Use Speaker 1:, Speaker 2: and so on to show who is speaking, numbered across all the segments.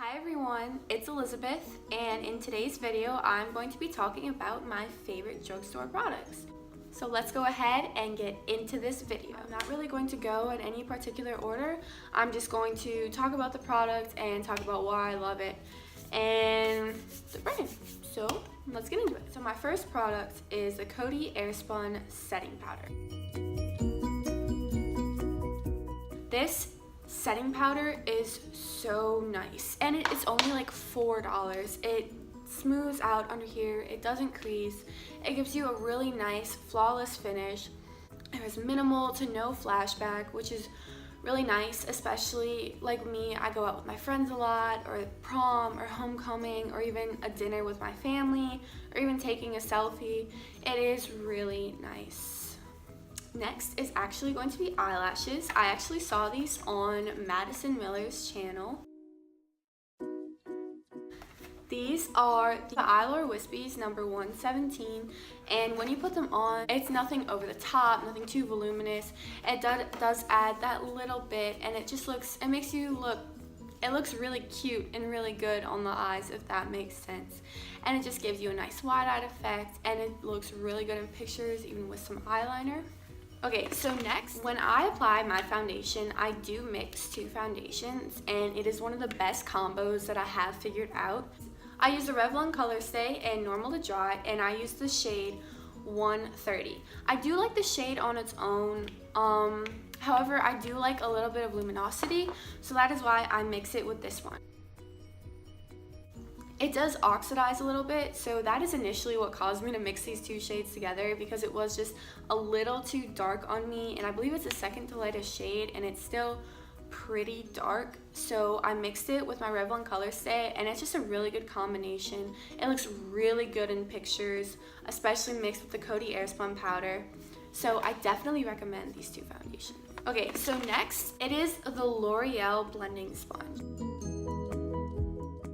Speaker 1: Hi everyone, it's Elizabeth, and in today's video I'm going to be talking about my favorite drugstore products. So let's go ahead and get into this video. I'm not really going to go in any particular order. I'm just going to talk about the product and talk about why I love it and the brand. So let's get into it. So my first product is the Coty Airspun Setting Powder. This setting powder is so nice, and it's only like $4. It smooths out under here, it doesn't crease, it gives you a really nice flawless finish. There's minimal to no flashback, which is really nice, especially like me. I go out with my friends a lot, or prom or homecoming, or even a dinner with my family, or even taking a selfie. It is really nice. Next is actually going to be eyelashes. I actually saw these on Madison Miller's channel. These are the Eyelure Wispies number 117, and when you put them on, it's nothing over the top, nothing too voluminous. It does add that little bit, and it makes you look, it looks really cute and really good on the eyes, if that makes sense. And it just gives you a nice wide-eyed effect, and it looks really good in pictures, even with some eyeliner. Okay, so next, when I apply my foundation, I do mix two foundations, and it is one of the best combos that I have figured out. I use the Revlon Color Stay and Normal to Dry, and I use the shade 130. I do like the shade on its own, however, I do like a little bit of luminosity, so that is why I mix it with this one. It does oxidize a little bit, so that is initially what caused me to mix these two shades together, because it was just a little too dark on me, and I believe it's the second to lightest shade, and it's still pretty dark. So I mixed it with my Revlon Color Stay, and it's just a really good combination. It looks really good in pictures, especially mixed with the Coty Airspun powder. So I definitely recommend these two foundations. Okay, so next, it is the L'Oreal Blending Sponge.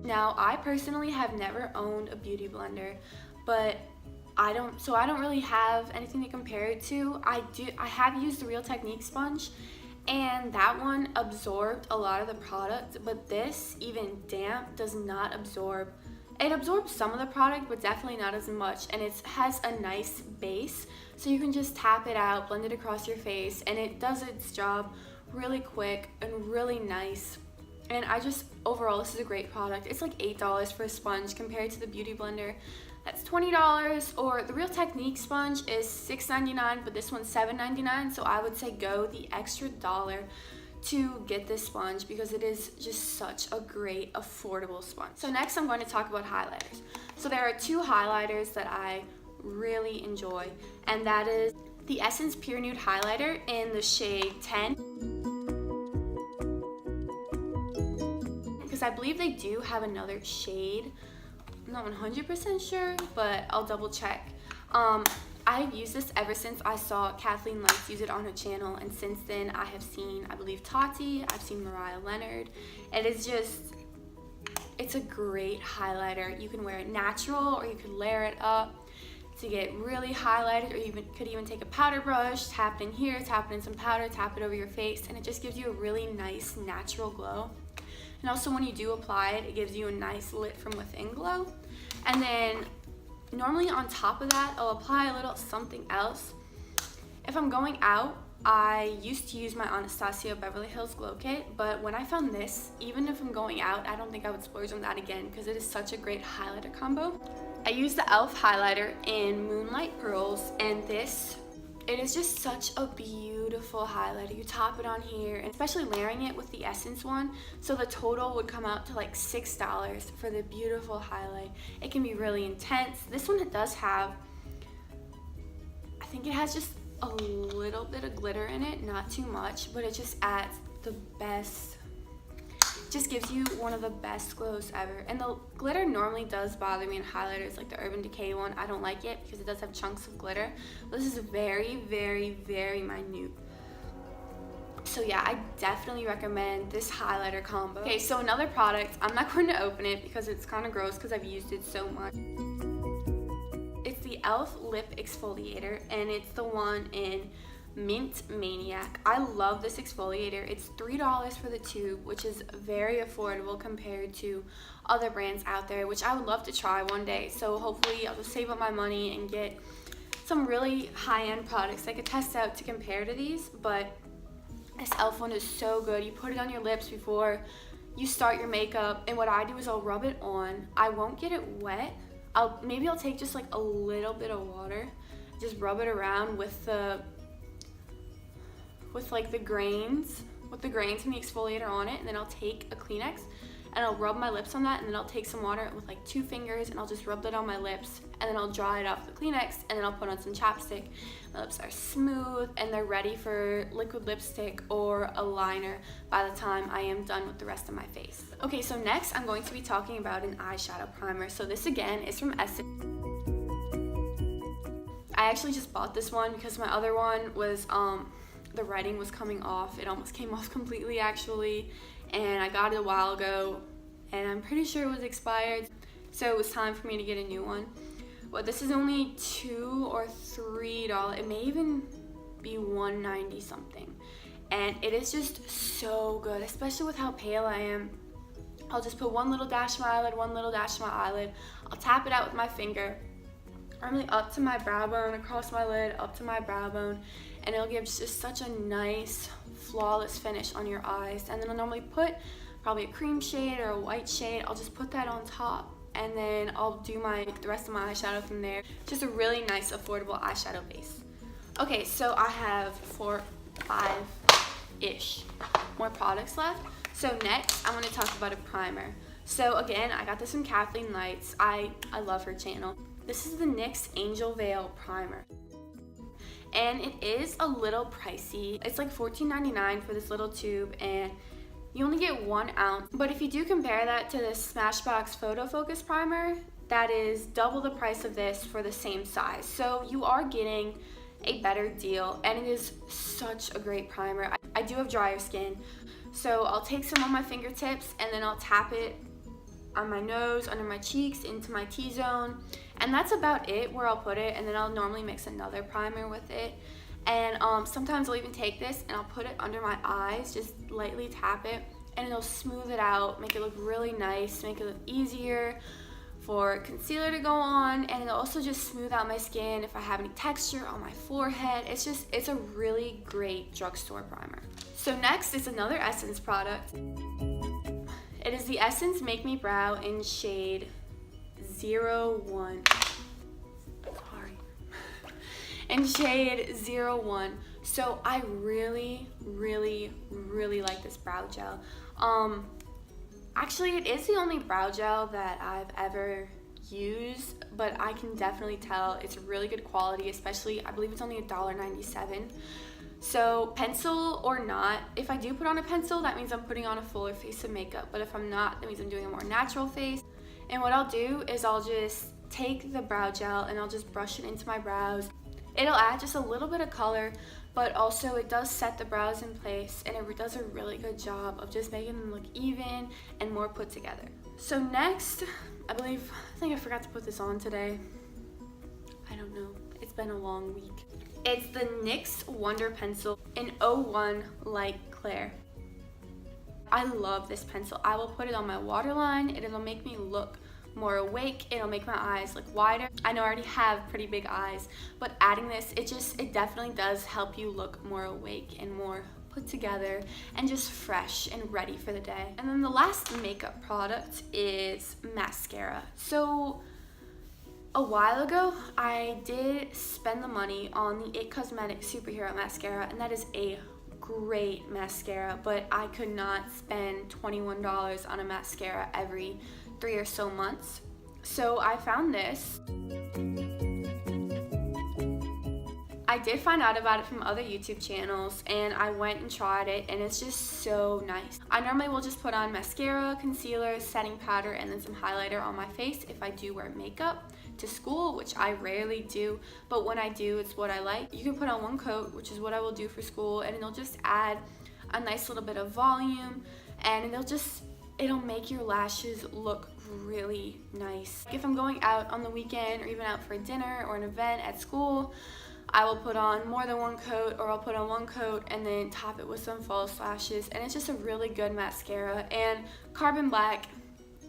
Speaker 1: Now, I personally have never owned a beauty blender, but I don't really have anything to compare it to. I have used the Real Technique sponge, and that one absorbed a lot of the product, but this, even damp, does not absorb. It absorbs some of the product, but definitely not as much, and it has a nice base, so you can just tap it out, blend it across your face, and it does its job really quick and really nice. And overall, this is a great product. It's like $8 for a sponge compared to the beauty blender. That's $20, or the Real Technique sponge is $6.99, but this one's $7.99, so I would say go the extra $1 to get this sponge, because it is just such a great, affordable sponge. So next, I'm going to talk about highlighters. So there are two highlighters that I really enjoy, and that is the Essence Pure Nude Highlighter in the shade 10. I believe they do have another shade. I'm not 100% sure, but I'll double check. I've used this ever since I saw Kathleen Lights use it on her channel, and since then I have seen, I believe, Tati, I've seen Mariah Leonard. It's a great highlighter. You can wear it natural, or you could layer it up to get really highlighted, or you could even take a powder brush, tap it in here, tap it in some powder, tap it over your face, and it just gives you a really nice natural glow. And also, when you do apply it, it gives you a nice lit from within glow. And then normally on top of that, I'll apply a little something else. If I'm going out, I used to use my Anastasia Beverly Hills Glow Kit, but when I found this, even if I'm going out, I don't think I would splurge on that again, because it is such a great highlighter combo. I use the e.l.f. highlighter in Moonlight Pearls, and it is just such a beautiful highlighter. You top it on here, and especially layering it with the Essence one, so the total would come out to like $6 for the beautiful highlight. It can be really intense. This one does have, I think it has just a little bit of glitter in it, not too much, but it just adds the best, just gives you one of the best glows ever. And the glitter normally does bother me in highlighters, like the Urban Decay one. I don't like it because it does have chunks of glitter. But this is very, very, very minute. So yeah, I definitely recommend this highlighter combo. Okay, so another product, I'm not going to open it because it's kind of gross because I've used it so much. It's the e.l.f. Lip Exfoliator, and it's the one in Mint Maniac. I love this exfoliator. It's $3 for the tube, which is very affordable compared to other brands out there, which I would love to try one day. So hopefully I'll just save up my money and get some really high-end products I could test out to compare to these. But this e.l.f. one is so good. You put it on your lips before you start your makeup, and what I do is I'll rub it on. I won't get it wet. Maybe I'll take just like a little bit of water, just rub it around with the grains and the exfoliator on it, and then I'll take a Kleenex and I'll rub my lips on that, and then I'll take some water with like 2 fingers and I'll just rub that on my lips, and then I'll dry it off the Kleenex, and then I'll put on some chapstick. My lips are smooth and they're ready for liquid lipstick or a liner by the time I am done with the rest of my face. Okay, so next I'm going to be talking about an eyeshadow primer. So this again is from Essence. I actually just bought this one because my other one was the writing was coming off. It almost came off completely actually, and I got it a while ago and I'm pretty sure it was expired, so it was time for me to get a new one. But this is only $2 or $3. It may even be $1.90 something, and it is just so good, especially with how pale I am. I'll just put one little dash of my eyelid, one little dash of my eyelid. I'll tap it out with my finger, normally up to my brow bone, across my lid, up to my brow bone, and it'll give just such a nice, flawless finish on your eyes. And then I'll normally put probably a cream shade or a white shade. I'll just put that on top, and then I'll do the rest of my eyeshadow from there. Just a really nice, affordable eyeshadow base. Okay, so I have 5-ish more products left. So next, I'm gonna talk about a primer. So again, I got this from Kathleen Lights. I love her channel. This is the NYX Angel Veil Primer, and it is a little pricey. It's like $14.99 for this little tube, and you only get 1 ounce. But if you do compare that to the Smashbox Photo Focus Primer, that is double the price of this for the same size. So you are getting a better deal, and it is such a great primer. I do have drier skin, so I'll take some on my fingertips and then I'll tap it on my nose, under my cheeks, into my T-zone, and that's about it where I'll put it. And then I'll normally mix another primer with it, and sometimes I'll even take this and I'll put it under my eyes, just lightly tap it, and it'll smooth it out, make it look really nice, make it look easier for concealer to go on, and it'll also just smooth out my skin if I have any texture on my forehead. It's a really great drugstore primer. So next is another Essence product. It is the Essence Make Me Brow in shade 01. Sorry. In shade 01. So I really like this brow gel. Actually, it is the only brow gel that I've ever used, but I can definitely tell it's really good quality, especially I believe it's only $1.97. So pencil or not, if I do put on a pencil, that means I'm putting on a fuller face of makeup, but if I'm not, that means I'm doing a more natural face. And what I'll do is I'll just take the brow gel and I'll just brush it into my brows. It'll add just a little bit of color, but also it does set the brows in place, and it does a really good job of just making them look even and more put together. So next, I think I forgot to put this on today. I don't know, it's been a long week. It's the NYX Wonder Pencil in 01 Light Clair. I love this pencil. I will put it on my waterline, and it'll make me look more awake. It'll make my eyes look wider. I know I already have pretty big eyes, but adding this, it definitely does help you look more awake and more put together and just fresh and ready for the day. And then the last makeup product is mascara. So a while ago, I did spend the money on the IT Cosmetics Superhero Mascara, and that is a great mascara, but I could not spend $21 on a mascara every 3 or so months. So I found this. I did find out about it from other YouTube channels, and I went and tried it, and it's just so nice. I normally will just put on mascara, concealer, setting powder, and then some highlighter on my face if I do wear makeup to school, which I rarely do, but when I do, it's what I like. You can put on 1 coat, which is what I will do for school, and it'll just add a nice little bit of volume, and it'll make your lashes look really nice. If I'm going out on the weekend or even out for dinner or an event at school, I will put on more than one coat, or I'll put on one coat and then top it with some false lashes, and it's just a really good mascara. And Carbon Black,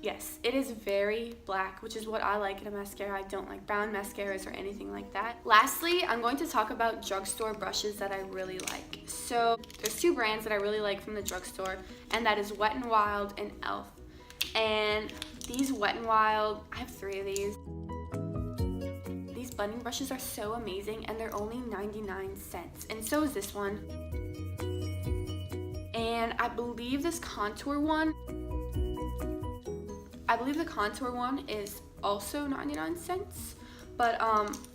Speaker 1: yes, it is very black, which is what I like in a mascara. I don't like brown mascaras or anything like that. Lastly, I'm going to talk about Drugstore brushes that I really like. So there's two brands that I really like from the Drugstore, and that is Wet n Wild and e.l.f. And these Wet n Wild, I have 3 of these. These blending brushes are so amazing, and they're only 99 cents, and so is this one. And I believe this contour one, the contour one is also 99 cents. But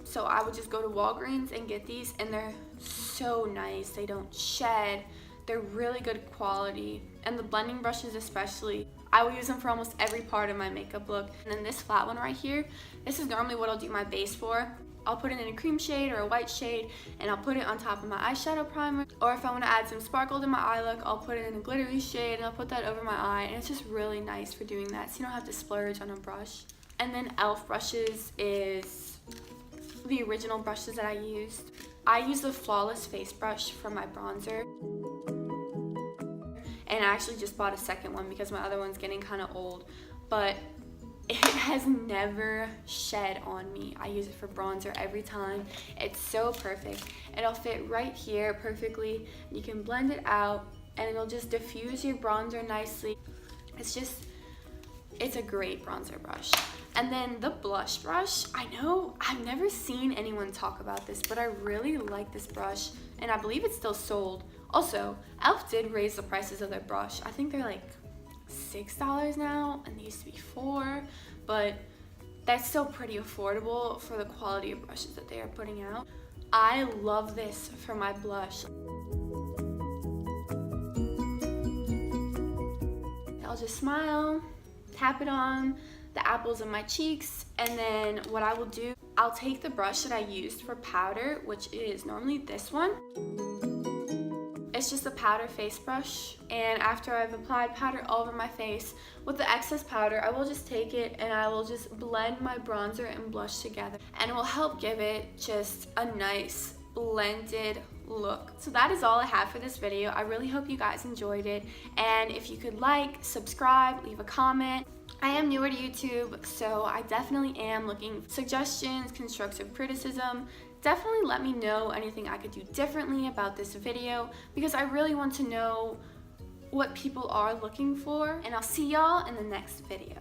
Speaker 1: so I would just go to Walgreens and get these, and they're so nice. They don't shed. They're really good quality, and the blending brushes especially, I will use them for almost every part of my makeup look. And then this flat one right here, this is normally what I'll do my base for. I'll put it in a cream shade or a white shade, and I'll put it on top of my eyeshadow primer. Or if I want to add some sparkle to my eye look, I'll put it in a glittery shade and I'll put that over my eye, and it's just really nice for doing that, so you don't have to splurge on a brush. And then e.l.f. brushes is the original brushes that I used. I use the Flawless Face Brush for my bronzer. And I actually just bought a second one because my other one's getting kind of old, but it has never shed on me. I use it for bronzer every time. It's so perfect. It'll fit right here perfectly. You can blend it out, and it'll just diffuse your bronzer nicely. It's a great bronzer brush. And then the blush brush, I know I've never seen anyone talk about this, but I really like this brush, and I believe it's still sold. Also, e.l.f. did raise the prices of their brush. I think they're like $6 now, and they used to be $4, but that's still pretty affordable for the quality of brushes that they are putting out. I love this for my blush. I'll just smile, tap it on the apples of my cheeks, and then what I will do, I'll take the brush that I used for powder, which is normally this one. It's just a powder face brush, and after I've applied powder all over my face, with the excess powder, I will just take it and I will just blend my bronzer and blush together, and it will help give it just a nice blended look. So that is all I have for this video. I really hope you guys enjoyed it, and if you could like, subscribe, leave a comment. I am newer to YouTube, so I definitely am looking for suggestions, constructive criticism. Definitely let me know anything I could do differently about this video, because I really want to know what people are looking for, and I'll see y'all in the next video.